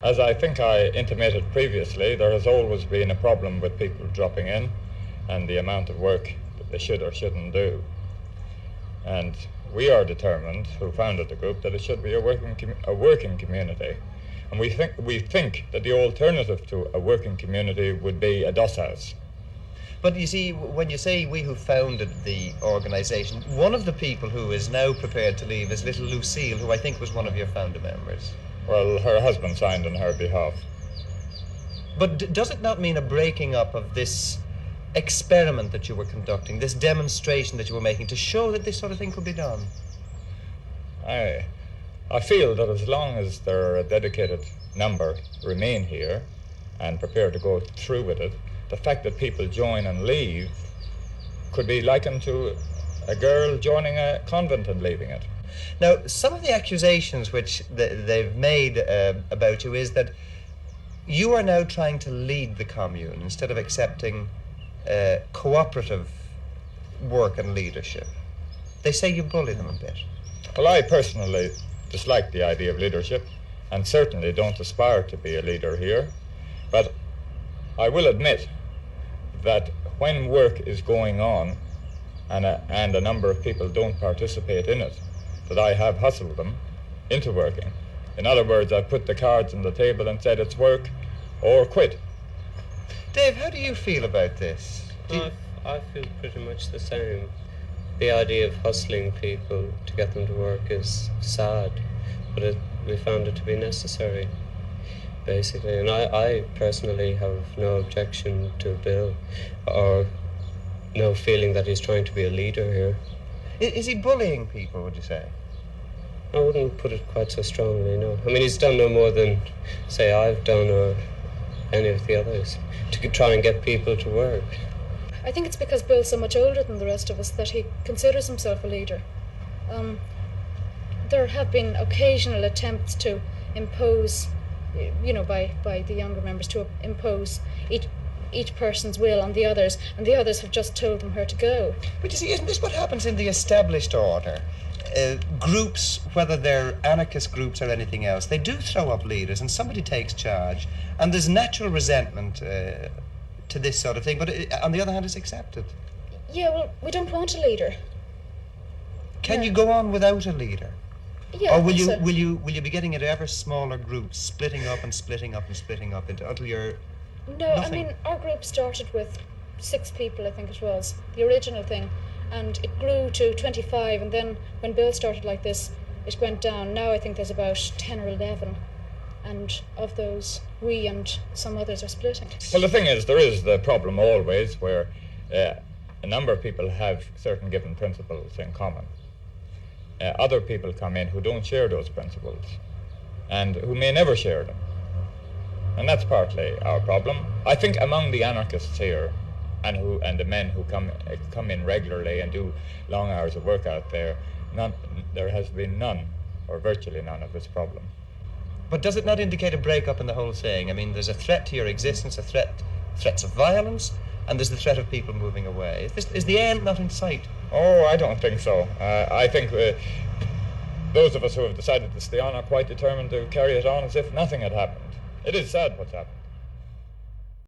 As I think I intimated previously, there has always been a problem with people dropping in and the amount of work that they should or shouldn't do. And we are determined, who founded the group, that it should be a working community. And we think that the alternative to a working community would be a doss house. But you see, when you say we who founded the organisation, one of the people who is now prepared to leave is little Lucille, who I think was one of your founder members. Well, her husband signed on her behalf. But does it not mean a breaking up of this experiment that you were conducting, this demonstration that you were making to show that this sort of thing could be done? I feel that as long as there are a dedicated number remain here and prepared to go through with it, the fact that people join and leave could be likened to a girl joining a convent and leaving it. Now, some of the accusations which they've made about you is that you are now trying to lead the commune instead of accepting cooperative work and leadership. They say you bully them a bit. Well, I personally dislike the idea of leadership and certainly don't aspire to be a leader here. But I will admit that when work is going on and a number of people don't participate in it, that I have hustled them into working. In other words, I've put the cards on the table and said it's work or quit. Dave, how do you feel about this? I feel pretty much the same. The idea of hustling people to get them to work is sad, but we found it to be necessary, basically. And I personally have no objection to Bill, or no feeling that he's trying to be a leader here. Is he bullying people, would you say? I wouldn't put it quite so strongly, no. I mean, he's done no more than, say, I've done or any of the others to try and get people to work. I think it's because Bill's so much older than the rest of us that he considers himself a leader. There have been occasional attempts to impose, by the younger members, to impose each person's will on the others, and the others have just told them where to go. But you see, isn't this what happens in the established order? Groups, whether they're anarchist groups or anything else, they do throw up leaders and somebody takes charge, and there's natural resentment to this sort of thing, but on the other hand, it's accepted. Yeah, well, we don't want a leader. Can you go on without a leader? Yeah. Or will you be getting into ever smaller groups, splitting up and splitting up and splitting up until you're No, nothing? I mean, our group started with 6 people, I think it was, the original thing, and it grew to 25, and then when Bill started like this, it went down. Now I think there's about 10 or 11, and of those, we and some others are splitting. Well, the thing is, there is the problem always where a number of people have certain given principles in common. Other people come in who don't share those principles and who may never share them. And that's partly our problem. I think among the anarchists here and the men who come in regularly and do long hours of work out there, there has been none, or virtually none, of this problem. But does it not indicate a break-up in the whole thing? I mean, there's a threat to your existence, threats of violence, and there's the threat of people moving away. Is the end not in sight? Oh, I don't think so. I think those of us who have decided to stay on are quite determined to carry it on as if nothing had happened. It is sad what's happened.